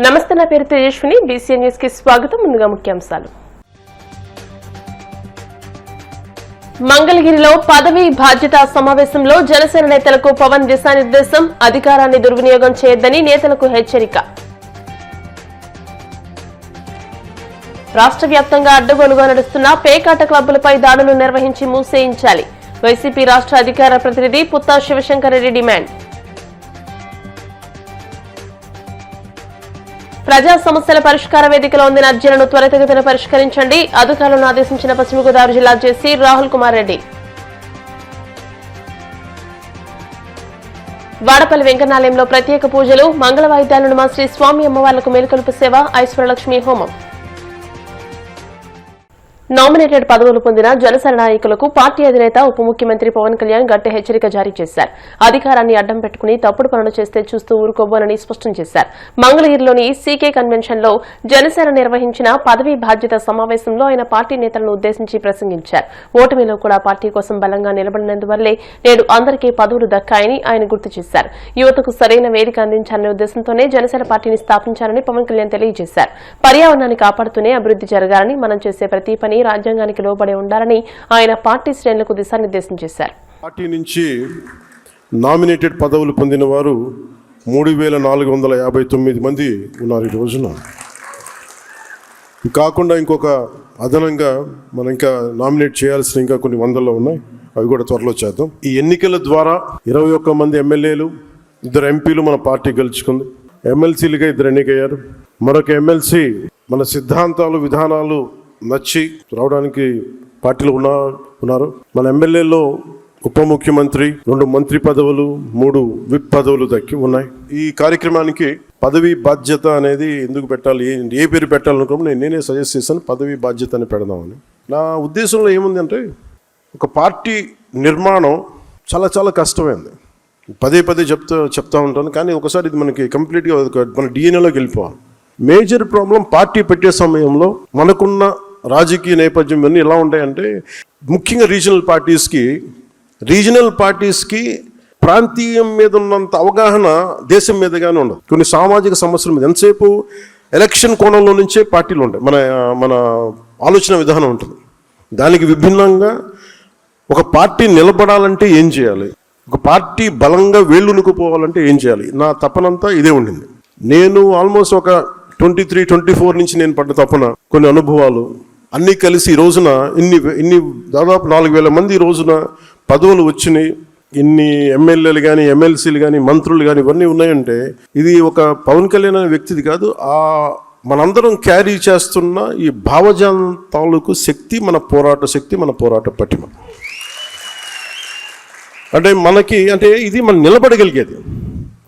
నమస్తే, నా పేరు తేజస్విని. బీసీఎన్ న్యూస్ కి స్వాగతం. ముందుగా ముఖ్యాంశాలు. మంగళగిరిలో పదవి బాధ్యత సమావేశంలో జనసేన నేతలకు పవన్ దిశానిర్దేశం. అధికారాన్ని దుర్వినియోగం చేయొద్దని నేతలకు హెచ్చరిక. రాష్ట్ర వ్యాప్తంగా అడ్డగోలుగా నడుస్తున్న పేకాట క్లబ్బులపై దాడులు నిర్వహించి మూసేయించాలి. వైసీపీ రాష్ట్ర అధికార ప్రతినిధి పుత్తా శివశంకర్ రెడ్డి డిమాండ్. ప్రజా సమస్యల పరిష్కార వేదికలో ఉందిన అర్జీలను త్వరితగతిన పరిష్కరించండి. అధికారులను ఆదేశించిన పశ్చిమ గోదావరి జిల్లా జేసీ రాహుల్ కుమార్ రెడ్డి. వాడపల్లి వెంకన్నాలయంలో ప్రత్యేక పూజలు. మంగళ వాయిద్యాలను మా శ్రీ స్వామి అమ్మవార్లకు మేలుకొలుపు సేవ. ఐశ్వర్యలక్ష్మి హోమం. నామినేటెడ్ పదవులు పొందిన జనసేన నాయకులకు పార్టీ అధినేత ఉప ముఖ్యమంత్రి పవన్ కళ్యాణ్ గట్టి హెచ్చరిక జారీ చేశారు. అధికారాన్ని అడ్డం పెట్టుకుని తప్పుడు పనులు చేస్తే చూస్తూ ఊరుకోబోనని స్పష్టం చేశారు. మంగళగిరిలోని సీకే కన్వెన్షన్ లో జనసేన నిర్వహించిన పదవీ బాధ్యత సమావేశంలో ఆయన పార్టీ నేతలను ఉద్దేశించి ప్రసంగించారు. ఓటమిలో కూడా పార్టీ కోసం బలంగా నిలబడినందువల్లే నేడు అందరికీ పదవులు దక్కాయని ఆయన గుర్తు చేశారు. యువతకు సరైన వేదిక అందించాలనే ఉద్దేశంతోనే జనసేన పార్టీని స్థాపించారని పవన్ కళ్యాణ్ తెలియజేశారు. పర్యావరణాన్ని కాపాడుతూనే అభివృద్ధి జరగాలని, మనం చేసే ప్రతి పని రాజ్యాంగానికి లోబడి ఉండాలని ఆయన పార్టీ శ్రేణులకు దిశానిర్దేశం చేశారు. పార్టీ నుంచి నామినేటెడ్ పదవులు పొందిన వారు 3459 మంది ఉన్నారు ఈ రోజున. కాకుండా ఇంకొక అదనంగా మనం ఇంకా నామినేట్ చేయాల్సిన ఇంకా కొన్ని వందల్లో ఉన్నాయి. అవి కూడా త్వరలో చేద్దాం. ఈ ఎన్నికల ద్వారా 21 మంది ఎమ్మెల్యేలు, 2 ఎంపీలు మన పార్టీ గెలుచుకుంది. ఎమ్మెల్సీలుగా 2 ఎన్నికయ్యారు. మరొక ఎమ్మెల్సీ మన సిద్ధాంతాలు, విధానాలు నచ్చి రావడానికి పార్టీలో ఉన్నారు. మన ఎమ్మెల్యేలో ఉప ముఖ్యమంత్రి, 2 మంత్రి పదవులు, 3 విప్ పదవులు దక్కి ఉన్నాయి. ఈ కార్యక్రమానికి పదవి బాధ్యత అనేది ఎందుకు పెట్టాలి, ఏ పేరు పెట్టాలనుకున్నప్పుడు నేనే సజెస్ట్ చేశాను, పదవి బాధ్యత అని పెడదామని. నా ఉద్దేశంలో ఏముందంటే, ఒక పార్టీ నిర్మాణం చాలా చాలా కష్టమైంది. పదే చెప్తా ఉంటాను, కానీ ఒకసారి ఇది మనకి కంప్లీట్గా మన డిఎన్ఏలోకి వెళ్ళిపోవాలి. మేజర్ ప్రాబ్లం పార్టీ పెట్టే సమయంలో మనకున్న రాజకీయ నేపథ్యం ఇవన్నీ ఎలా ఉంటాయంటే, ముఖ్యంగా రీజనల్ పార్టీస్కి ప్రాంతీయం మీద ఉన్నంత అవగాహన దేశం మీదగానే ఉండదు. కొన్ని సామాజిక సమస్యల మీద ఎంతసేపు ఎలక్షన్ కోణంలో నుంచే పార్టీలు ఉంటాయి. మన ఆలోచన విధానం ఉంటుంది. దానికి విభిన్నంగా ఒక పార్టీ నిలబడాలంటే ఏం చేయాలి, ఒక పార్టీ బలంగా వేళ్ళునుకుపోవాలంటే ఏం చేయాలి, నా తపనంతా ఇదే ఉండింది. నేను ఆల్మోస్ట్ ఒక 23-24 నుంచి నేను పడ్డ తపన, కొన్ని అనుభవాలు అన్నీ కలిసి ఈ రోజున ఇన్ని దాదాపు 4000 మంది ఈ రోజున పదవులు వచ్చినాయి. ఇన్ని ఎమ్మెల్యేలు కానీ, ఎమ్మెల్సీలు కానీ, మంత్రులు కానీ ఇవన్నీ ఉన్నాయంటే ఇది ఒక పవన్ కళ్యాణ్ అనే వ్యక్తిది కాదు. మనందరం క్యారీ చేస్తున్న ఈ భావజాలం తాలూకు శక్తి, మన పోరాట శక్తి, మన పోరాట పటిమ. అంటే ఇది మనం నిలబడగలిగేది.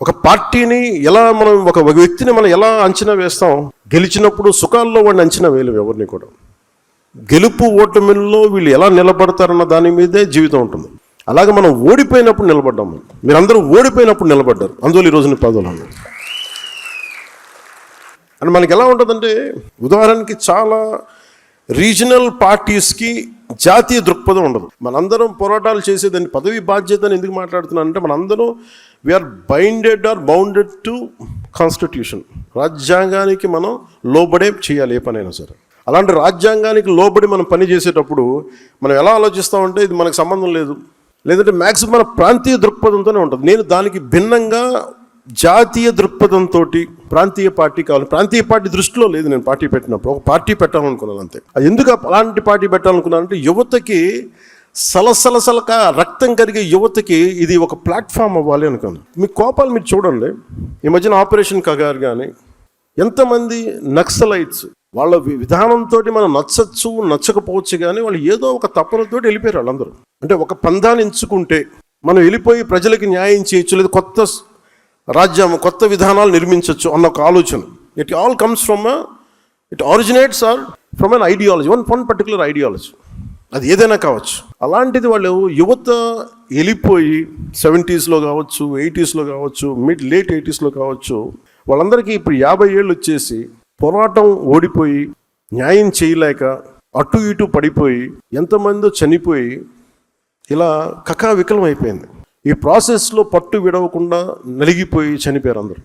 ఒక పార్టీని ఎలా మనం, ఒక వ్యక్తిని మనం ఎలా అంచనా వేస్తాం, గెలిచినప్పుడు సుఖాల్లో వాడిని అంచనా వేయలేము ఎవరిని కూడా. గెలుపు ఓటమిల్లో వీళ్ళు ఎలా నిలబడతారన్న దాని మీదే జీవితం ఉంటుంది. అలాగే మనం ఓడిపోయినప్పుడు నిలబడ్డాము. మీరందరూ ఓడిపోయినప్పుడు నిలబడ్డారు, అందువల్ల ఈ రోజున పదవులు. అని మనకి ఎలా ఉంటుందంటే, ఉదాహరణకి చాలా రీజనల్ పార్టీస్కి జాతీయ దృక్పథం ఉండదు. మనందరం పోరాటాలు చేసేదాన్ని పదవి బాధ్యత అని ఎందుకు మాట్లాడుతున్నానంటే, మనందరం వీఆర్ బౌండెడ్ టు కాన్స్టిట్యూషన్. రాజ్యాంగానికి మనం లోబడే చేయాలి ఏ పనైనా సరే. అలాంటి రాజ్యాంగానికి లోబడి మనం పని చేసేటప్పుడు మనం ఎలా ఆలోచిస్తామంటే, ఇది మనకు సంబంధం లేదు, లేదంటే మ్యాక్సిమం మన ప్రాంతీయ దృక్పథంతోనే ఉంటుంది. నేను దానికి భిన్నంగా జాతీయ దృక్పథంతో ప్రాంతీయ పార్టీ కావాలి. ప్రాంతీయ పార్టీ దృష్టిలో లేదు నేను పార్టీ పెట్టినప్పుడు. ఒక పార్టీ పెట్టాలనుకున్నాను అంతే. అది ఎందుకు అలాంటి పార్టీ పెట్టాలనుకున్నానంటే, యువతకి సలసలసలక రక్తం కరిగే యువతకి ఇది ఒక ప్లాట్ఫామ్ అవ్వాలి అనుకున్నాను. మీ కోపాలు మీరు చూడండి. ఈ మధ్యన ఆపరేషన్ కగార్ కానీ ఎంతమంది నక్సలైట్స్ వాళ్ళ విధానంతో మనం నచ్చచ్చు నచ్చకపోవచ్చు, కానీ వాళ్ళు ఏదో ఒక తపనతో వెళ్ళిపోయారు వాళ్ళందరూ. అంటే ఒక పందాన్ని ఎంచుకుంటే మనం వెళ్ళిపోయి ప్రజలకి న్యాయం చేయొచ్చు, లేదా కొత్త రాజ్యం, కొత్త విధానాలు నిర్మించవచ్చు అన్న ఒక ఆలోచన. It all comes it originates from an ideology, one particular ideology. అది ఏదైనా కావచ్చు. అలాంటిది వాళ్ళు యువత వెళ్ళిపోయి 70s కావచ్చు, 80s కావచ్చు, లేట్ 80s కావచ్చు, వాళ్ళందరికీ ఇప్పుడు 50 ఏళ్ళు వచ్చేసి పోరాటం ఓడిపోయి, న్యాయం చేయలేక అటు ఇటు పడిపోయి, ఎంతమందో చనిపోయి ఇలా కకావికలం అయిపోయింది. ఈ ప్రాసెస్లో పట్టు విడవకుండా నలిగిపోయి చనిపోయారు అందరూ.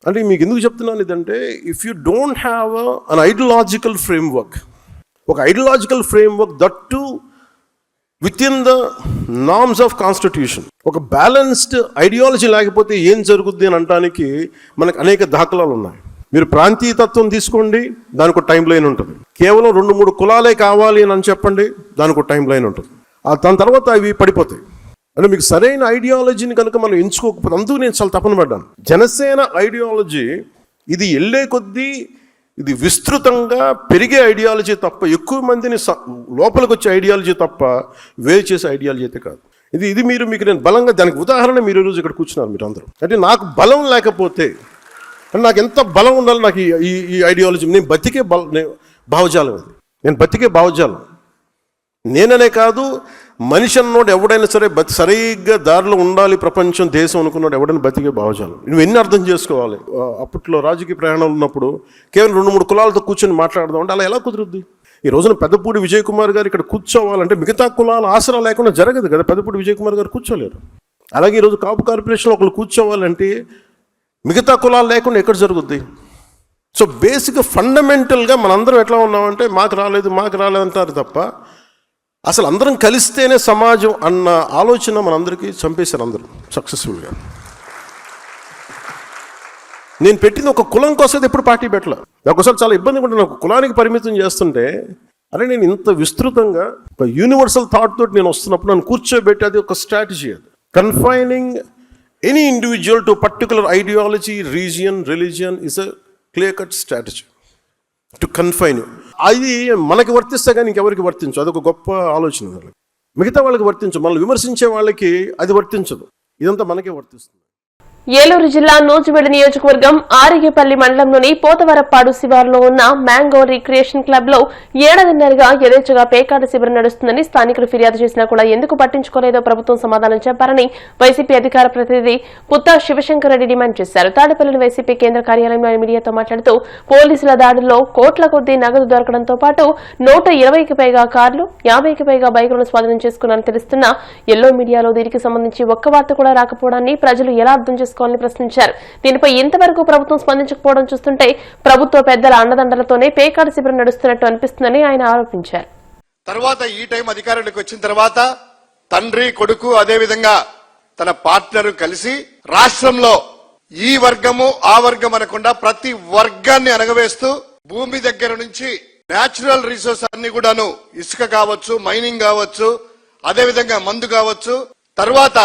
అంటే మీకు ఎందుకు చెప్తున్నాను ఇదంటే, if you don't have an ideological framework, ఒక ideological framework that to within the norms of constitution, ఒక బ్యాలెన్స్డ్ ఐడియాలజీ లేకపోతే ఏం జరుగుద్ది అని అనడానికి మనకు అనేక దాఖలాలు ఉన్నాయి. మీరు ప్రాంతీయతత్వం తీసుకోండి, దానికి ఒక టైం లైన్ ఉంటుంది. కేవలం 2-3 కులాలే కావాలి అని చెప్పండి, దానికి ఒక టైం లైన్ ఉంటుంది. దాని తర్వాత అవి పడిపోతాయి. అంటే మీకు సరైన ఐడియాలజీని కనుక మనం ఎంచుకోకపోతే, అందుకు నేను చాలా తపన పడ్డాను. జనసేన ఐడియాలజీ ఇది వెళ్ళే కొద్దీ ఇది విస్తృతంగా పెరిగే ఐడియాలజీ తప్ప, ఎక్కువ మందిని లోపలికి వచ్చే ఐడియాలజీ తప్ప వేరు చేసే ఐడియాలజీ అయితే కాదు. ఇది మీకు నేను బలంగా, దానికి ఉదాహరణ మీరు ఈరోజు ఇక్కడ కూర్చున్నారు మీరు అందరూ. అంటే నాకు బలం లేకపోతే, అంటే నాకు ఎంత బలం ఉండాలి నాకు ఈ ఐడియాలజీ, నేను బతికే భావజాలం అది, నేను బతికే భావజాలం. నేననే కాదు, మనిషి అన్నోడు ఎవడైనా సరే సరిగ్గా దారిలో ఉండాలి ప్రపంచం దేశం అనుకున్నాడు ఎవడైనా బతికే భావజాలం. నువ్వు ఎన్ని అర్థం చేసుకోవాలి. అప్పట్లో రాజకీయ ప్రయాణాలు ఉన్నప్పుడు కేవలం 2-3 కులాలతో కూర్చొని మాట్లాడదాం అంటే అలా ఎలా కుదురుద్ది? ఈ రోజున పెద్దపూడి విజయ్ కుమార్ గారు ఇక్కడ కూర్చోవాలంటే మిగతా కులాల ఆసరా లేకుండా జరగదు కదా. పెద్దపూడి విజయ్ కుమార్ గారు కూర్చోలేరు. అలాగే ఈరోజు కాపు కార్పొరేషన్లో ఒకళ్ళు కూర్చోవాలంటే మిగతా కులాలు లేకుండా ఎక్కడ జరుగుద్ది? సో బేసిక్గా ఫండమెంటల్గా మనందరం ఎట్లా ఉన్నామంటే మాకు రాలేదు అంటారు తప్ప, అసలు అందరం కలిస్తేనే సమాజం అన్న ఆలోచన మనందరికీ చంపేశారు అందరూ సక్సెస్ఫుల్గా. నేను పెట్టింది ఒక కులం కోసం ఎప్పుడు పార్టీ పెట్టలే. ఒకసారి చాలా ఇబ్బందిగా ఉంటుంది, ఒక కులానికి పరిమితం చేస్తుంటే, అరే నేను ఇంత విస్తృతంగా ఒక యూనివర్సల్ థాట్ తోటి నేను వస్తున్నప్పుడు నన్ను కూర్చోబెట్టి, అది ఒక స్ట్రాటజీ. అది confining any individual to particular ideology, region, religion is a clear cut strategy to confine. అది మనకి వర్తిస్తే కానీ ఇంకెవరికి వర్తించు. అదొక గొప్ప ఆలోచన. మిగతా వాళ్ళకి వర్తించు, మనల్ని విమర్శించే వాళ్ళకి అది వర్తించదు. ఇదంతా మనకే వర్తిస్తుంది. ఏలూరు జిల్లా నూజివీడు నియోజకవర్గం ఆరిగేపల్లి మండలంలోని పోతవరప్పాడు శివారులో ఉన్న మ్యాంగో రిక్రియేషన్ క్లబ్ లో ఏడాదిన్నరగా యథేచ్ఛగా పేకాట శిబిరం నడుస్తుందని స్థానికులు ఫిర్యాదు చేసినా కూడా ఎందుకు పట్టించుకోలేదో ప్రభుత్వం సమాధానం చెప్పారని వైసీపీ అధికార ప్రతినిధి పుత్తా శివశంకర్ రెడ్డి డిమాండ్ చేశారు. తాడేపల్లి వైసీపీ కేంద్ర కార్యాలయంలో మీడియాతో మాట్లాడుతూ పోలీసుల దాడుల్లో కోట్ల కొద్దీ నగదు దొరకడంతో పాటు 120కి పైగా కార్లు, 50కి పైగా బైకులను స్వాధీనం చేసుకున్నారని తెలుస్తున్నా ఎల్లో మీడియాలో దీనికి సంబంధించి ఒక్క వార్త కూడా రాకపోవడాన్ని ప్రజలు ఎలా అర్థం చేసుకోవాలని ప్రశ్నించారు. దీనిపై ఇంతవరకు ప్రభుత్వం స్పందించకపోవడం చూస్తుంటే ప్రభుత్వ పెద్దల అండదండలతోనే పేకాట శిబిరం నడుస్తున్నట్టు అనిపిస్తుందని ఆయన ఆరోపించారు. తర్వాత ఈ టైం అధికారంలోకి వచ్చిన తర్వాత తండ్రి, కొడుకు, అదే విధంగా తన పార్ట్నర్ కలిసి రాష్ట్రంలో ఈ వర్గము ఆ వర్గం అనకుండా ప్రతి వర్గాన్ని అణగవేస్తూ భూమి దగ్గర నుంచి నేచురల్ రిసోర్స్ అన్ని కూడాను, ఇసుక కావచ్చు, మైనింగ్ కావచ్చు, అదే విధంగా మందు కావచ్చు, తర్వాత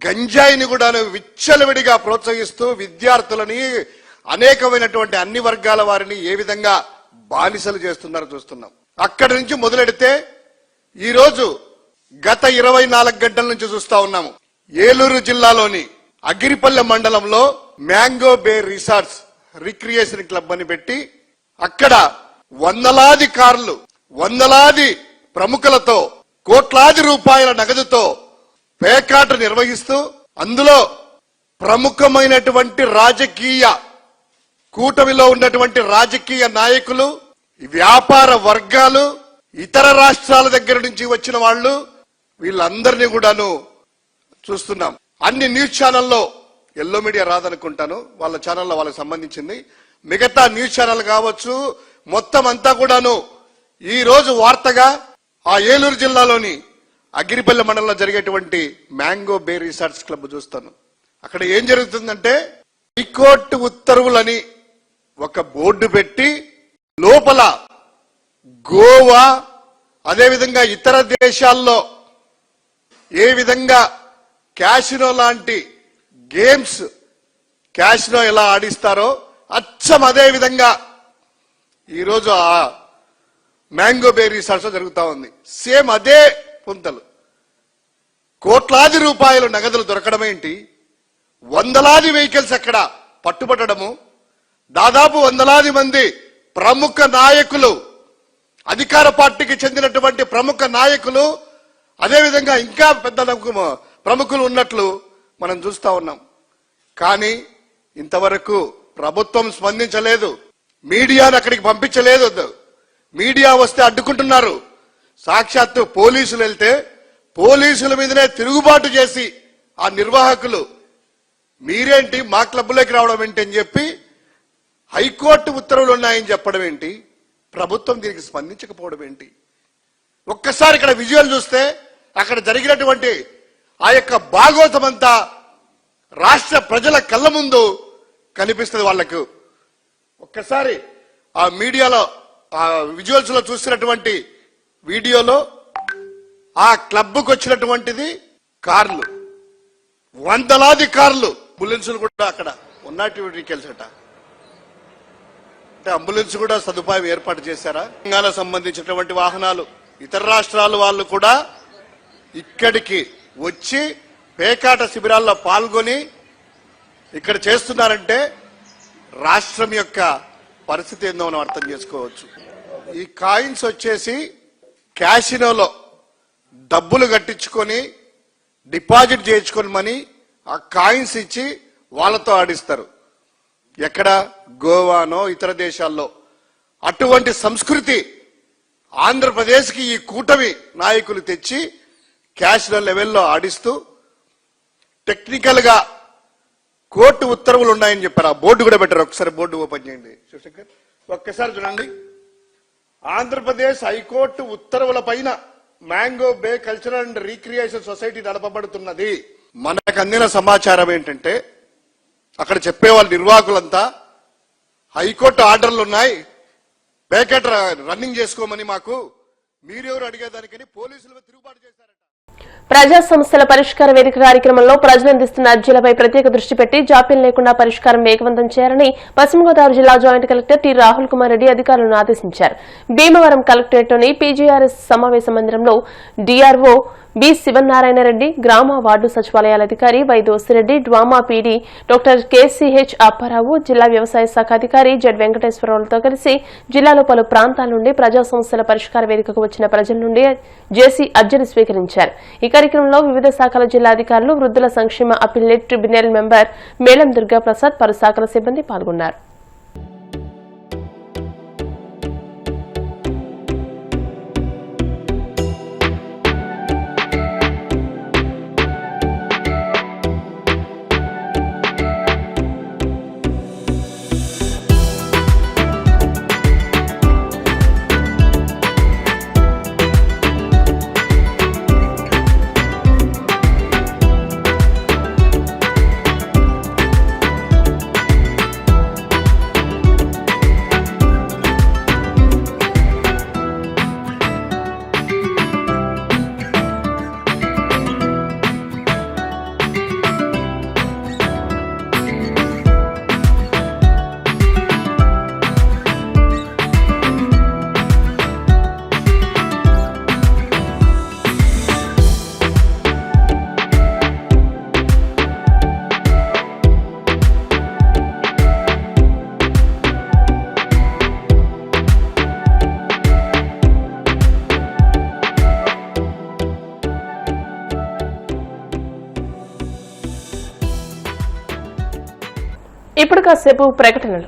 గంజాయిని కూడా విచ్చలవిడిగా ప్రోత్సహిస్తూ విద్యార్థులని, అనేకమైనటువంటి అన్ని వర్గాల వారిని ఏ విధంగా బానిసలు చేస్తున్నారో చూస్తున్నాం. అక్కడి నుంచి మొదలెడితే ఈ రోజు గత 24 గంటల నుంచి చూస్తా ఉన్నాము. ఏలూరు జిల్లాలోని అగిరిపల్లె మండలంలో మ్యాంగో బే రిసార్ట్స్ రిక్రియేషన్ క్లబ్ అని పెట్టి అక్కడ వందలాది కార్లు, వందలాది ప్రముఖులతో, కోట్లాది రూపాయల నగదుతో పేకాట నిర్వహిస్తూ అందులో ప్రముఖమైనటువంటి రాజకీయ కూటమిలో ఉన్నటువంటి రాజకీయ నాయకులు, వ్యాపార వర్గాలు, ఇతర రాష్ట్రాల దగ్గర నుంచి వచ్చిన వాళ్ళు, వీళ్ళందరినీ కూడాను చూస్తున్నాం. అన్ని న్యూస్ ఛానల్లో, ఎల్లో మీడియా రాదనుకుంటాను, వాళ్ళ ఛానల్లో వాళ్ళకి సంబంధించింది, మిగతా న్యూస్ ఛానల్ కావచ్చు, మొత్తం అంతా కూడాను ఈ రోజు వార్తగా ఆ ఏలూరు జిల్లాలోని అగిరిపల్లి మండలంలో జరిగేటువంటి మ్యాంగో బే రిసార్ట్స్ క్లబ్ చూస్తాను. అక్కడ ఏం జరుగుతుందంటే హైకోర్టు ఉత్తర్వులని ఒక బోర్డు పెట్టి లోపల గోవా, అదేవిధంగా ఇతర దేశాల్లో ఏ విధంగా క్యాసినో లాంటి గేమ్స్, క్యాసినో ఎలా ఆడిస్తారో అచ్చం అదే విధంగా ఈరోజు ఆ మ్యాంగో బే రిసార్ట్స్ జరుగుతా ఉంది. సేమ్ అదే పుంతలు, కోట్లాది రూపాయలు నగదులు దొరకడమేంటి, వందలాది వెహికల్స్ అక్కడ పట్టుబట్టడము, దాదాపు వందలాది మంది ప్రముఖ నాయకులు, అధికార పార్టీకి చెందినటువంటి ప్రముఖ నాయకులు, అదేవిధంగా ఇంకా పెద్ద ప్రముఖులు ఉన్నట్లు మనం చూస్తా ఉన్నాం. కానీ ఇంతవరకు ప్రభుత్వం స్పందించలేదు, మీడియాను అక్కడికి పంపించలేదు. మీడియా వస్తే అడ్డుకుంటున్నారు. సాక్షాత్తు పోలీసులు వెళ్తే పోలీసుల మీదనే తిరుగుబాటు చేసి ఆ నిర్వాహకులు మీరేంటి మా క్లబ్లోకి రావడం ఏంటి అని చెప్పి హైకోర్టు ఉత్తర్వులు ఉన్నాయని చెప్పడం ఏంటి, ప్రభుత్వం దీనికి స్పందించకపోవడం ఏంటి? ఒక్కసారి ఇక్కడ విజువల్ చూస్తే అక్కడ జరిగినటువంటి ఆ యొక్క భాగోతమంతా రాష్ట్ర ప్రజల కళ్ళ ముందు కనిపిస్తుంది వాళ్లకు. ఒక్కసారి ఆ మీడియాలో ఆ విజువల్స్ లో చూసినటువంటి వీడియోలో ఆ క్లబ్కు వచ్చినటువంటిది కార్లు, వందలాది కార్లు, అంబులెన్సులు కూడా అక్కడ ఉన్నటువంటి వెహికల్స్ అట. అంటే అంబులెన్స్ కూడా సదుపాయం ఏర్పాటు చేశారా? తెలంగాణకు సంబంధించినటువంటి వాహనాలు ఇతర రాష్ట్రాల వాళ్ళు కూడా ఇక్కడికి వచ్చి పేకాట శిబిరాల్లో పాల్గొని ఇక్కడ చేస్తున్నారంటే రాష్ట్రం యొక్క పరిస్థితి ఏందో మనం అర్థం చేసుకోవచ్చు. ఈ కాయిన్స్ వచ్చేసి క్యాసినోలో డబ్బులు కట్టించుకొని డిపాజిట్ చేయించుకోమని ఆ కాయిన్స్ ఇచ్చి వాళ్ళతో ఆడిస్తారు. ఎక్కడ? గోవానో ఇతర దేశాల్లో. అటువంటి సంస్కృతి ఆంధ్రప్రదేశ్కి ఈ కూటమి నాయకులు తెచ్చి క్యాసినో లెవెల్లో ఆడిస్తూ టెక్నికల్ గా కోర్టు ఉత్తర్వులు ఉన్నాయని చెప్పారు. ఆ బోర్డు కూడా పెట్టారు. ఒకసారి బోర్డు ఓపెన్ చేయండి శివశంకర్, ఒక్కసారి చూడండి. ఆంధ్రప్రదేశ్ హైకోర్టు ఉత్తర్వుల పైన mango bay cultural and recreation society నడపబడుతున్నది. మనకు అందిన సమాచారం ఏంటంటే అక్కడ చెప్పేవాళ్ళు నిర్వాహకులంతా హైకోర్టు ఆర్డర్లు ఉన్నాయి, పేకెట్ రన్నింగ్ చేసుకోమని మాకు మీరెవరు అడిగేదానికని పోలీసులు తిరుగుబాటు చేశారట. ప్రజా సమస్యల పరిష్కార వేదిక కార్యక్రమంలో ప్రజలు అందిస్తున్న అర్జీలపై ప్రత్యేక దృష్టి పెట్టి జాప్యం లేకుండా పరిష్కారం వేగవంతం చేయాలని పశ్చిమ గోదావరి జిల్లా joint collector T Rahul Kumar Reddy అధికారులను ఆదేశించారు. భీమవరం కలెక్టరేట్లోని పీజీఆర్ఎస్ సమావేశ మందిరంలో డీఆర్ఓ బి శివనారాయణ రెడ్డి, గ్రామ వార్డు సచివాలయాల అధికారి Y Dosireddy, DWAMA PD doctor KCH Apparao, జిల్లా వ్యవసాయ శాఖ అధికారి జెడ్ వెంకటేశ్వరరావులతో కలిసి జిల్లాలో పలు ప్రాంతాల నుండి ప్రజా సమస్యల పరిష్కార వేదికకు వచ్చిన ప్రజల నుండి జేసీ అర్జీలు స్వీకరించారు. ఈ కార్యక్రమంలో వివిధ శాఖల జిల్లా అధికారులు, వృద్ధుల సంక్షేమ అప్పీలేట్ ట్రిబ్యునల్ మెంబర్ మేళం దుర్గాప్రసాద్, పలు శాఖల సిబ్బంది పాల్గొన్నారు. ఇప్పుడు కాసేపు ప్రకటనలు.